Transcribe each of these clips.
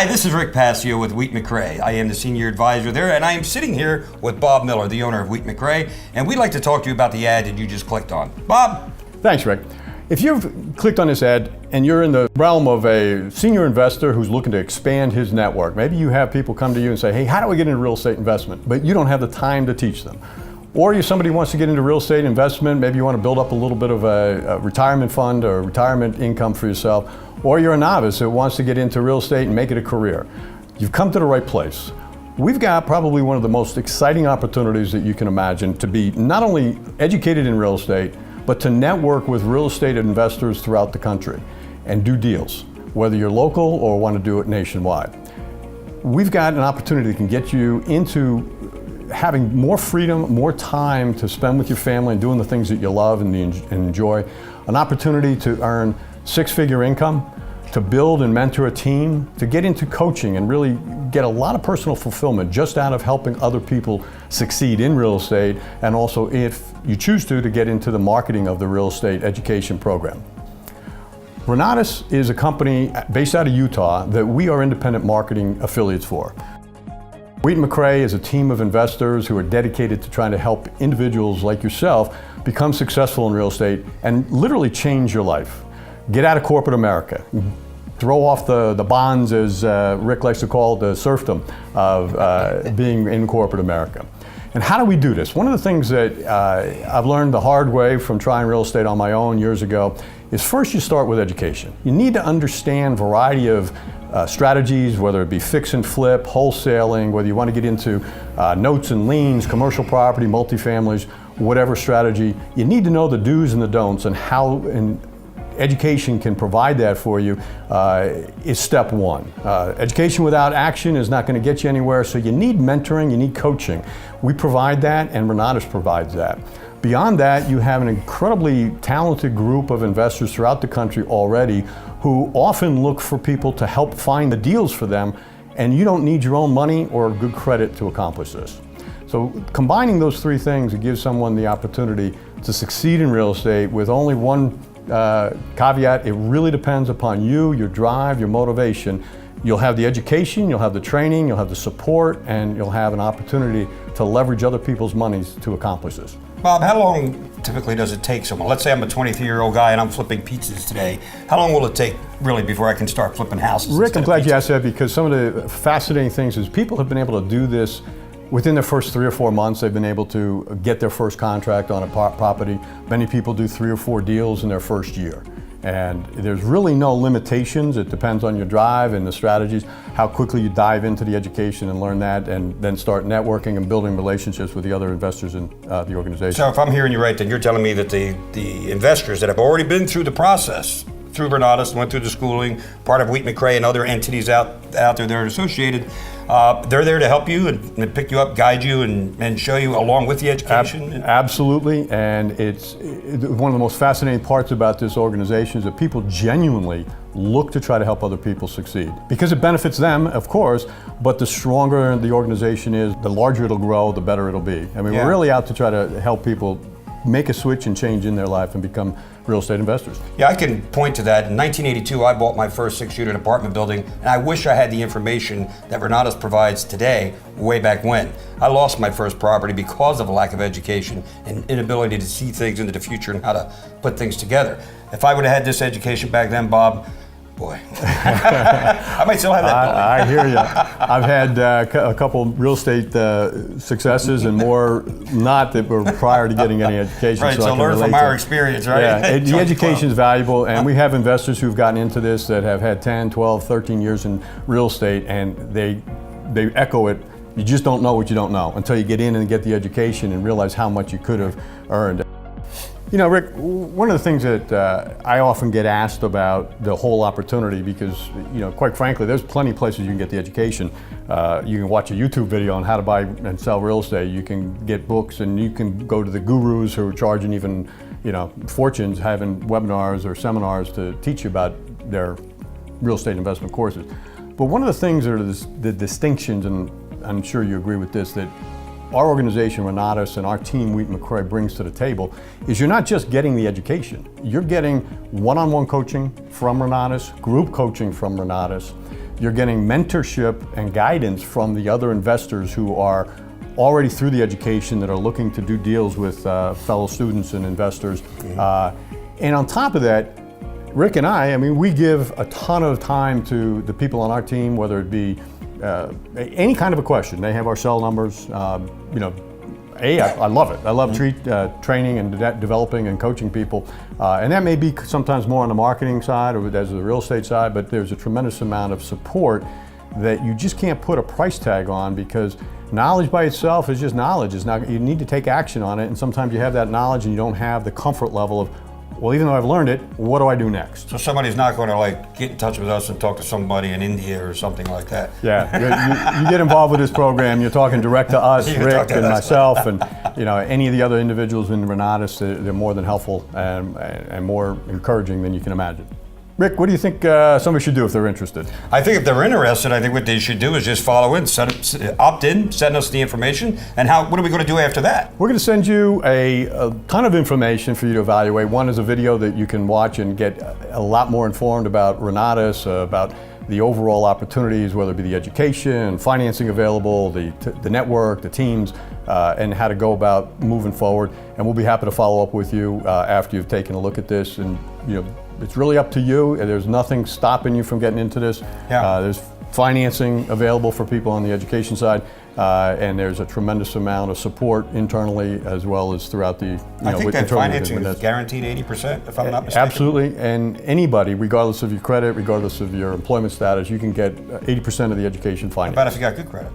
Hi, this is Rick Passio with Wheat McRae. I am the senior advisor there, and I am sitting here with Bob Miller, the owner of Wheat McRae, and we'd like to talk to you about the ad that you just clicked on. Bob? Thanks, Rick. If you've clicked on this ad and you're in the realm of a senior investor who's looking to expand his network, maybe you have people come to you and say, hey, how do I get into real estate investment? But you don't have the time to teach them. Or you're somebody who wants to get into real estate investment, maybe you want to build up a little bit of a retirement fund or retirement income for yourself, or you're a novice who wants to get into real estate and make it a career. You've come to the right place. We've got probably one of the most exciting opportunities that you can imagine to be not only educated in real estate, but to network with real estate investors throughout the country and do deals, whether you're local or want to do it nationwide. We've got an opportunity that can get you into having more freedom, more time to spend with your family and doing the things that you love and enjoy, an opportunity to earn six-figure income, to build and mentor a team, to get into coaching and really get a lot of personal fulfillment just out of helping other people succeed in real estate, and also, if you choose to get into the marketing of the real estate education program. Renatus is a company based out of Utah that we are independent marketing affiliates for. Wheat McRae is a team of investors who are dedicated to trying to help individuals like yourself become successful in real estate and literally change your life. Get out of corporate America. Throw off the bonds, as Rick likes to call it, the serfdom of being in corporate America. And how do we do this? One of the things that I've learned the hard way from trying real estate on my own years ago is first you start with education. You need to understand a variety of strategies, whether it be fix and flip, wholesaling, whether you want to get into notes and liens, commercial property, multifamilies, whatever strategy. You need to know the do's and the don'ts, and how education can provide that for you is step one. Education without action is not going to get you anywhere, so you need mentoring, you need coaching. We provide that, and Renatus provides that. Beyond that, you have an incredibly talented group of investors throughout the country already who often look for people to help find the deals for them, and you don't need your own money or good credit to accomplish this. So combining those three things, it gives someone the opportunity to succeed in real estate with only one caveat. It really depends upon you, your drive, your motivation. You'll have the education, you'll have the training, you'll have the support, and you'll have an opportunity to leverage other people's monies to accomplish this. Bob, how long typically does it take someone? Let's say I'm a 23-year-old guy and I'm flipping pizzas today. How long will it take really before I can start flipping houses? Rick, I'm glad you asked that, because some of the fascinating things is people have been able to do this within their first 3 or 4 months. They've been able to get their first contract on a property. Many people do 3 or 4 deals in their first year. And there's really no limitations. It depends on your drive and the strategies, how quickly you dive into the education and learn that, and then start networking and building relationships with the other investors in the organization. So if I'm hearing you right, then you're telling me that the investors that have already been through the process, through Renatus, went through the schooling, part of Wheat McRae and other entities out there that are associated, they're there to help you and pick you up, guide you, and show you along with the education? Absolutely, and it's one of the most fascinating parts about this organization is that people genuinely look to try to help other people succeed. Because it benefits them, of course, but the stronger the organization is, the larger it'll grow, the better it'll be. I mean, We're really out to try to help people make a switch and change in their life and become real estate investors. Yeah, I can point to that. In 1982, I bought my first 6-unit apartment building, and I wish I had the information that Renatus provides today way back when. I lost my first property because of a lack of education and inability to see things into the future and how to put things together. If I would have had this education back then, Bob, boy, I might still have that building. I hear you. I've had a couple real estate successes and more not that were prior to getting any education. Right, so learn from our experience, right? Yeah, the education is valuable, and we have investors who've gotten into this that have had 10, 12, 13 years in real estate, and they echo it. You just don't know what you don't know until you get in and get the education and realize how much you could have earned. You know, Rick, one of the things that I often get asked about the whole opportunity, because, you know, quite frankly, there's plenty of places you can get the education. You can watch a YouTube video on how to buy and sell real estate. You can get books, and you can go to the gurus who are charging even, you know, fortunes, having webinars or seminars to teach you about their real estate investment courses. But one of the things that are the distinctions, and I'm sure you agree with this, that our organization, Renatus, and our team, Wheat McRae, brings to the table is you're not just getting the education. You're getting one-on-one coaching from Renatus, group coaching from Renatus. You're getting mentorship and guidance from the other investors who are already through the education, that are looking to do deals with fellow students and investors. And on top of that, Rick and I mean, we give a ton of time to the people on our team, whether it be any kind of a question. They have our cell numbers. I love it. I love training and developing and coaching people. And that may be sometimes more on the marketing side or as the real estate side, but there's a tremendous amount of support that you just can't put a price tag on, because knowledge by itself is just knowledge. It's not, you need to take action on it, and sometimes you have that knowledge and you don't have the comfort level of, well, even though I've learned it, what do I do next? So somebody's not going to like get in touch with us and talk to somebody in India or something like that. Yeah, you get involved with this program, you're talking direct to us, Rick and myself, and any of the other individuals in Renatus. They're more than helpful and more encouraging than you can imagine. Rick, what do you think somebody should do if they're interested? I think if they're interested, I think what they should do is just follow in, opt in, send us the information, and what are we going to do after that? We're going to send you a ton of information for you to evaluate. One is a video that you can watch and get a lot more informed about Renatus, about the overall opportunities, whether it be the education, financing available, the network, the teams, and how to go about moving forward. And we'll be happy to follow up with you after you've taken a look at this. And it's really up to you. There's nothing stopping you from getting into this. There's financing available for people on the education side, and there's a tremendous amount of support internally as well as throughout the. I think that financing is guaranteed 80%, if I'm not mistaken. Absolutely, and anybody, regardless of your credit, regardless of your employment status, you can get 80% of the education financed. How about if you got good credit?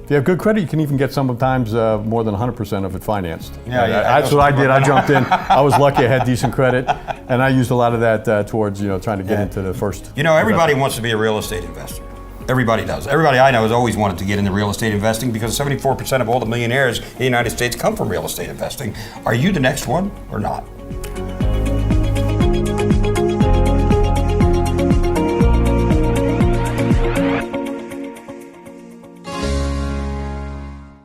If you have good credit, you can even get sometimes more than 100% of it financed. That's what I did. I jumped in. I was lucky I had decent credit, and I used a lot of that towards trying to get into the first. Everybody wants to be a real estate investor. Everybody does. Everybody I know has always wanted to get into real estate investing, because 74% of all the millionaires in the United States come from real estate investing. Are you the next one or not?